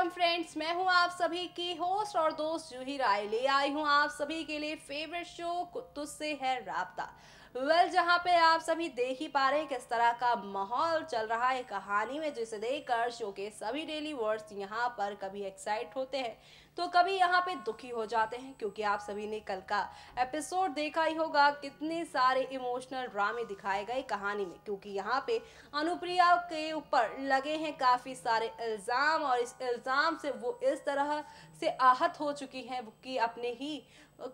Welcome friends, मैं हूं आप सभी की होस्ट और दोस्त जूही राय। ले आई हूं आप सभी के लिए फेवरेट शो तुझसे है राब्ता। जहां पे आप सभी देख ही पा रहे हैं किस तरह का माहौल चल रहा है कहानी में, जिसे देखकर शो के सभी डेली वर्ड्स यहाँ पर कभी एक्साइट होते हैं तो कभी यहाँ पे दुखी हो जाते हैं, क्योंकि आप सभी ने कल का एपिसोड देखा ही होगा। कितने सारे इमोशनल ड्रामे दिखाए गए कहानी में, क्योंकि यहाँ पे अनुप्रिया के ऊपर लगे हैं काफी सारे इल्जाम, और इस इल्जाम से वो इस तरह से आहत हो चुकी हैं कि अपने ही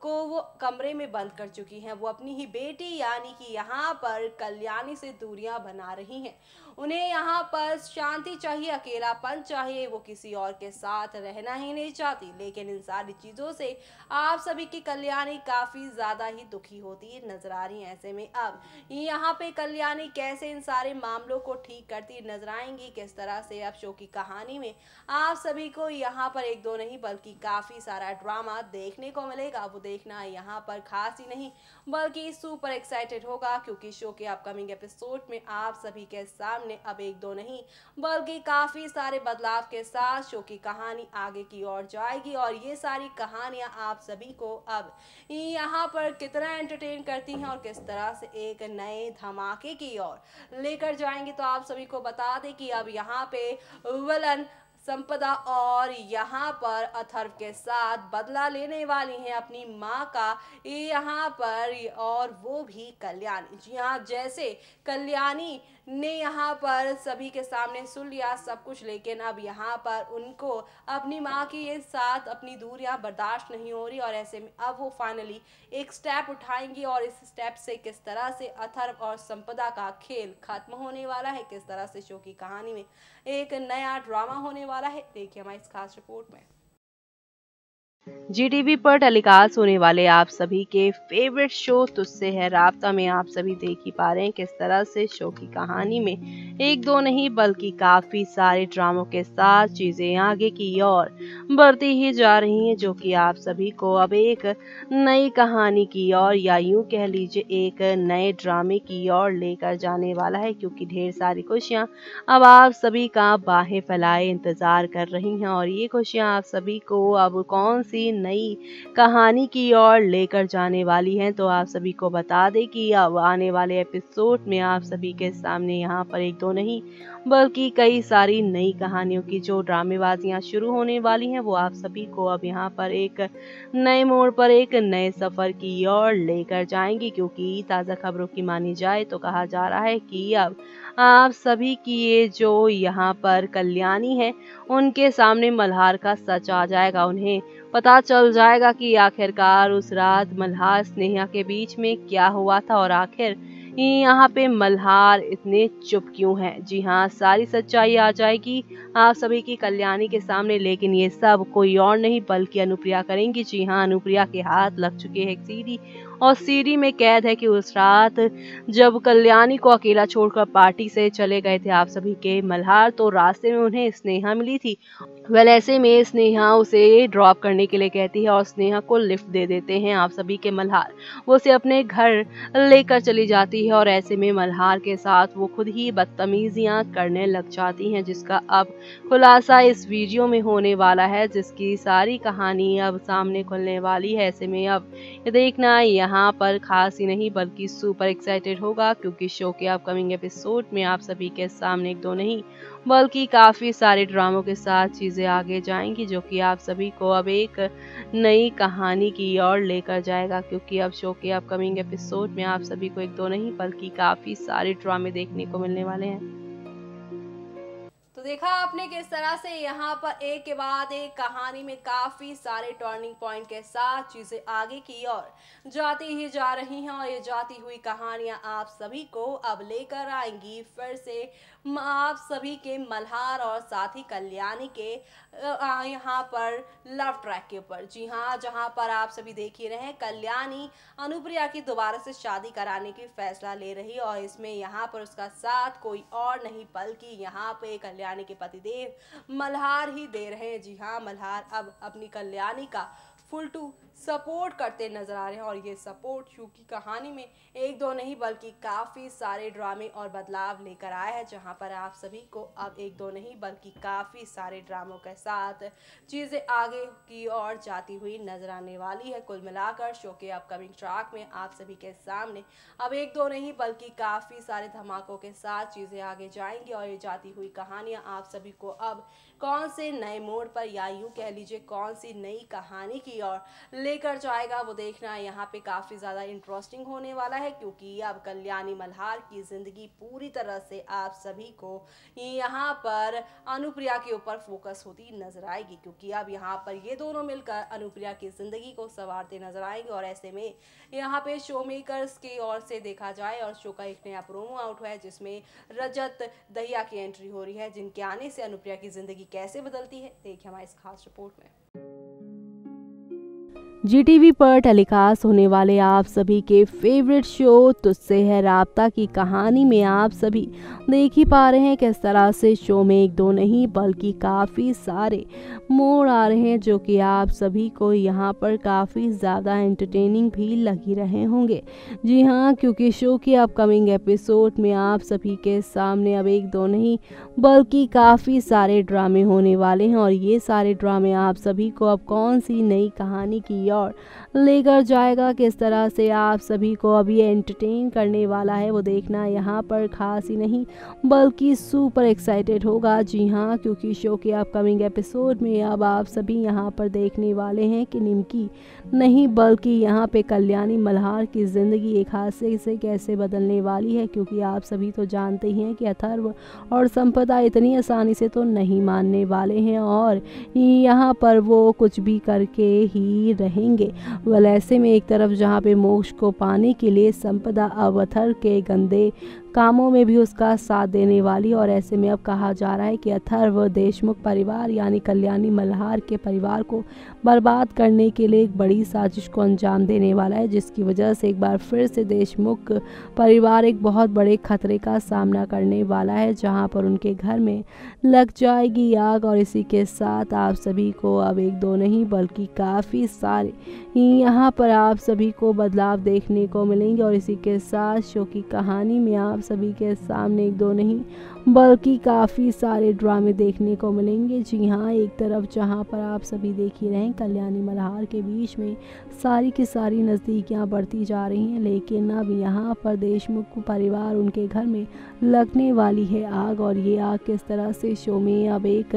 को वो कमरे में बंद कर चुकी हैं। वो अपनी ही बेटी यानी कि यहाँ पर कल्याणी से दूरियां बना रही हैं। उन्हें यहाँ पर शांति चाहिए, अकेलापन चाहिए, वो किसी और के साथ रहना ही नहीं चाहती। लेकिन इन सारी चीजों से आप सभी की कल्याणी काफी ज्यादा ही दुखी होती नजर आ रही है। ऐसे में अब यहाँ पे कल्याणी कैसे इन सारे मामलों को ठीक करती नजर आएंगी, किस तरह से अब शो की कहानी में आप सभी को यहाँ पर एक दो नहीं बल्कि काफी सारा ड्रामा देखने को मिलेगा। वो देखना यहाँ पर खास ही नहीं बल्कि सुपर एक्साइटेड होगा, क्योंकि शो के अपकमिंग एपिसोड में आप सभी के सामने अब एक दो नहीं बल्कि काफी सारे बदलाव के साथ शो की कहानी आगे की ओर जाएगी। और ये सारी कहानियां आप सभी को अब यहाँ पर कितना एंटरटेन करती हैं और किस तरह से एक नए धमाके की ओर लेकर जाएंगे। तो आप सभी को बता दें कि अब यहाँ पे विलन संपदा और यहाँ पर अथर्व के साथ बदला लेने वाली हैं अपनी माँ का यहाँ पर, और वो भी कल्याणी। जी हाँ, जैसे कल्याणी ने यहाँ पर सभी के सामने सुन लिया सब कुछ, लेकिन अब यहाँ पर उनको अपनी माँ की ये साथ अपनी दूरियां बर्दाश्त नहीं हो रही, और ऐसे में अब वो फाइनली एक स्टेप उठाएंगी। और इस स्टेप से किस तरह से अथर्व और संपदा का खेल खत्म होने वाला है, किस तरह से शो की कहानी में एक नया ड्रामा होने वाला है, देखिए हमारी इस खास रिपोर्ट में। जीटीवी पर टेलीकास्ट होने वाले आप सभी के फेवरेट शो तुझसे है राब्ता में आप सभी देख ही पा रहे हैं किस तरह से शो की कहानी में एक दो नहीं बल्कि काफी सारे ड्रामों के साथ चीजें आगे की ओर बढ़ती ही जा रही हैं, जो कि आप सभी को अब एक नई कहानी की ओर या यूं कह लीजिए एक नए ड्रामे की ओर लेकर जाने वाला है। क्योंकि ढेर सारी खुशियां अब आप सभी का बाहें फैलाए इंतजार कर रही हैं, और ये खुशियां आप सभी को अब कौन सी नई कहानी की ओर लेकर जाने वाली हैं, तो आप सभी को बता दें कि अब आने वाले एपिसोड में आप सभी के सामने यहाँ पर एक दो नहीं बल्कि कई सारी नई कहानियों की जो ड्रामेबाजियां शुरू होने वाली हैं, वो आप सभी को अब यहाँ पर एक नए मोड़ पर एक नए सफर की ओर लेकर जाएंगी। क्योंकि ताज़ा खबरों की मानी जाए तो कहा जा रहा है कि अब आप सभी की ये जो यहाँ पर कल्याणी है उनके सामने मल्हार का सच आ जाएगा। उन्हें पता चल जाएगा कि आखिरकार उस रात मल्हार स्नेहा के बीच में क्या हुआ था, और आखिर यहाँ पे मल्हार इतने चुप क्यों हैं। जी हाँ, सारी सच्चाई आ जाएगी आप सभी की कल्याणी के सामने, लेकिन ये सब कोई और नहीं बल्कि अनुप्रिया करेंगी। जी हाँ, अनुप्रिया के हाथ लग चुके हैं एक सीडी, और सीडी में कैद है कि उस रात जब कल्याणी को अकेला छोड़कर पार्टी से चले गए थे आप सभी के मल्हार, तो रास्ते में उन्हें स्नेहा मिली थी। ऐसे में स्नेहा उसे ड्रॉप करने के लिए कहती है और स्नेहा को लिफ्ट दे देते हैं आप सभी के मल्हार। वो उसे अपने घर लेकर चली जाती है, और ऐसे में मल्हार के साथ वो खुद ही बदतमीजियां करने लग जाती हैं, जिसका अब खुलासा इस वीडियो में होने वाला है, जिसकी सारी कहानी अब सामने खुलने वाली है। ऐसे में अब ये देखना यहाँ पर खास ही नहीं बल्कि सुपर एक्साइटेड होगा, क्योंकि शो के अपकमिंग एपिसोड में आप सभी के सामने एक दो नहीं बल्कि काफी सारे ड्रामों के साथ चीजें आगे जाएंगी, जो कि आप सभी को अब एक नई कहानी की ओर लेकर जाएगा। क्योंकि अब शो के अपकमिंग एपिसोड में आप सभी को एक दो नहीं बल्कि काफी सारे ड्रामे देखने को मिलने वाले हैं। तो देखा आपने किस तरह से यहाँ पर एक के बाद एक कहानी में काफी सारे टर्निंग पॉइंट के साथ चीजें आगे की ओर जाती ही जा रही हैं, और ये जाती हुई कहानियां आप सभी को अब लेकर आएंगी फिर से आप सभी के मल्हार और साथ ही कल्याणी के यहाँ पर लव ट्रैक के ऊपर। जी हाँ, जहाँ पर आप सभी देख ही रहे हैं कल्याणी अनुप्रिया की दोबारा से शादी कराने की फैसला ले रही, और इसमें यहाँ पर उसका साथ कोई और नहीं बल्कि यहाँ पे कल्याणी के पतिदेव मल्हार ही दे रहे हैं। जी हाँ, मल्हार अब अपनी कल्याणी का फुल टू सपोर्ट करते नजर आ रहे हैं और ये सपोर्ट शो की कहानी में एक दो नहीं बल्कि काफ़ी सारे ड्रामे और बदलाव लेकर आया है, जहां पर आप सभी को अब एक दो नहीं बल्कि काफ़ी सारे ड्रामों के साथ चीज़ें आगे की ओर जाती हुई नजर आने वाली है। कुल मिलाकर शो के अपकमिंग ट्रैक में आप सभी के सामने अब एक दो नहीं बल्कि काफ़ी सारे धमाकों के साथ चीज़ें आगे जाएंगी और ये जाती हुई कहानियां आप सभी को अब कौन से नए मोड़ पर या यूं कह लीजिए कौन सी नई कहानी की ओर लेकर जाएगा वो देखना यहाँ पे काफ़ी ज़्यादा इंटरेस्टिंग होने वाला है, क्योंकि अब कल्याणी मल्हार की ज़िंदगी पूरी तरह से आप सभी को यहाँ पर अनुप्रिया के ऊपर फोकस होती नजर आएगी, क्योंकि अब यहाँ पर ये दोनों मिलकर अनुप्रिया की ज़िंदगी को संवारते नजर आएंगे। और ऐसे में यहाँ पे शो मेकर्स की ओर से देखा जाए और शो का एक नया प्रोमो आउट हुआ है जिसमें रजत दहिया की एंट्री हो रही है, जिनके आने से अनुप्रिया की ज़िंदगी कैसे बदलती है देखिए हमारी इस खास रिपोर्ट में। जीटीवी पर टेलीकास्ट होने वाले आप सभी के फेवरेट शो तुझसे है राब्ता की कहानी में आप सभी देख ही पा रहे हैं किस तरह से शो में एक दो नहीं बल्कि काफ़ी सारे मोड़ आ रहे हैं, जो कि आप सभी को यहाँ पर काफ़ी ज़्यादा एंटरटेनिंग भी लगी रहे होंगे। जी हाँ, क्योंकि शो के अपकमिंग एपिसोड में आप सभी के सामने अब एक दो नहीं बल्कि काफ़ी सारे ड्रामे होने वाले हैं और ये सारे ड्रामे आप सभी को अब कौन सी नई कहानी की और लेकर जाएगा, किस तरह से आप सभी को अभी एंटरटेन करने वाला है वो देखना यहाँ पर खास ही नहीं बल्कि सुपर एक्साइटेड होगा। जी हाँ, क्योंकि शो के अपकमिंग एपिसोड में अब आप सभी यहाँ पर देखने वाले हैं कि निमकी नहीं बल्कि यहाँ पे कल्याणी मल्हार की ज़िंदगी एक हादसे से कैसे बदलने वाली है, क्योंकि आप सभी तो जानते ही हैं कि अथर्व और संपदा इतनी आसानी से तो नहीं मानने वाले हैं और यहाँ पर वो कुछ भी करके ही रहेंगे। वल ऐसे में एक तरफ जहाँ पे मोक्ष को पाने के लिए संपदा अब अथर्व के गंदे कामों में भी उसका साथ देने वाली और ऐसे में अब कहा जा रहा है कि अथर्व देशमुख परिवार यानी कल्याणी मल्हार के परिवार को बर्बाद करने के लिए एक बड़ी साजिश को अंजाम देने वाला है, जिसकी वजह से एक बार फिर से देशमुख परिवार एक बहुत बड़े खतरे का सामना करने वाला है, जहां पर उनके घर में लग जाएगी आग। और इसी के साथ आप सभी को अब एक दो नहीं बल्कि काफ़ी सारे यहाँ पर आप सभी को बदलाव देखने को मिलेंगे और इसी के साथ शो की कहानी में आप सभी के सामने एक दो नहीं बल्कि काफ़ी सारे ड्रामे देखने को मिलेंगे। जी हाँ, एक तरफ जहाँ पर आप सभी देख ही रहे हैं कल्याणी मल्हार के बीच में सारी की सारी नज़दीकियाँ बढ़ती जा रही हैं, लेकिन अब यहाँ पर देशमुख परिवार उनके घर में लगने वाली है आग और ये आग किस तरह से शो में अब एक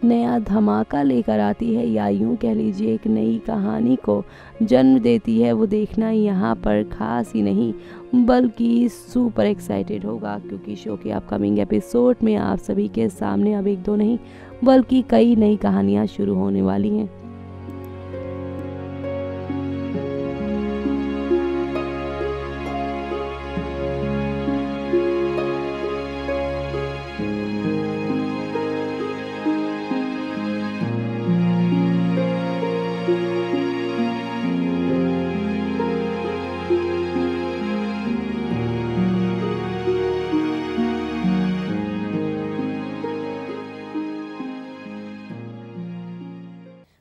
नया धमाका लेकर आती है या यूँ कह लीजिए एक नई कहानी को जन्म देती है वो देखना यहाँ पर खास ही नहीं बल्कि सुपर एक्साइटेड होगा, क्योंकि शो के अपकमिंग एपिसोड में आप सभी के सामने अब एक दो नहीं बल्कि कई नई कहानियाँ शुरू होने वाली हैं।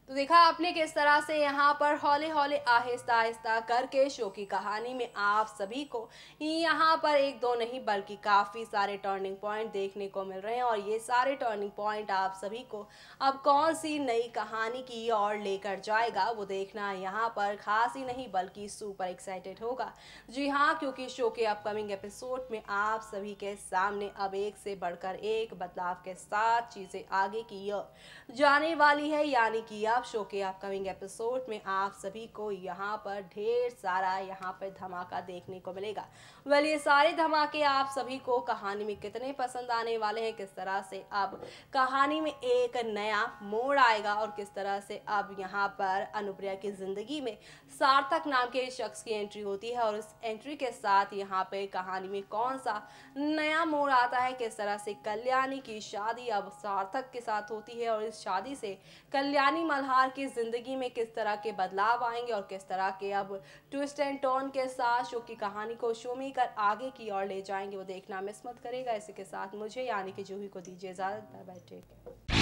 देखा आपने किस तरह से यहाँ पर हौले हौले आहिस्ता आहिस्ता करके शो की कहानी में आप सभी को यहाँ पर एक दो नहीं बल्कि काफ़ी सारे टर्निंग पॉइंट देखने को मिल रहे हैं और ये सारे टर्निंग पॉइंट आप सभी को अब कौन सी नई कहानी की ओर लेकर जाएगा वो देखना यहाँ पर खास ही नहीं बल्कि सुपर एक्साइटेड होगा। जी हाँ, क्योंकि शो के अपकमिंग एपिसोड में आप सभी के सामने अब एक से बढ़कर एक बदलाव के साथ चीज़ें आगे की ओर जाने वाली है, यानी कि अब शो के अपकमिंग एपिसोड में आप सभी को यहाँ पर ढेर सारा यहाँ पर धमाका देखने को मिलेगा। वेल ये सारे धमाके आप सभी को कहानी में कितने पसंद आने वाले हैं, किस तरह से अब कहानी में एक नया मोड़ आएगा और किस तरह से अब यहाँ पर अनुप्रिया की जिंदगी में सार्थक नाम के शख्स की एंट्री होती है और इस एंट्री के साथ यहाँ पे कहानी में कौन सा नया मोड़ आता है, किस तरह से कल्याणी की शादी अब सार्थक के साथ होती है और इस शादी से कल्याणी मल्हार की जिंदगी में किस तरह के बदलाव आएंगे और किस तरह के अब ट्विस्ट एंड टर्न के साथ शो की कहानी को शो में कर आगे की ओर ले जाएंगे वो देखना मिस मत करेगा। इसी के साथ मुझे यानी कि जूही को दीजिए इजाजत। Bye bye, take care.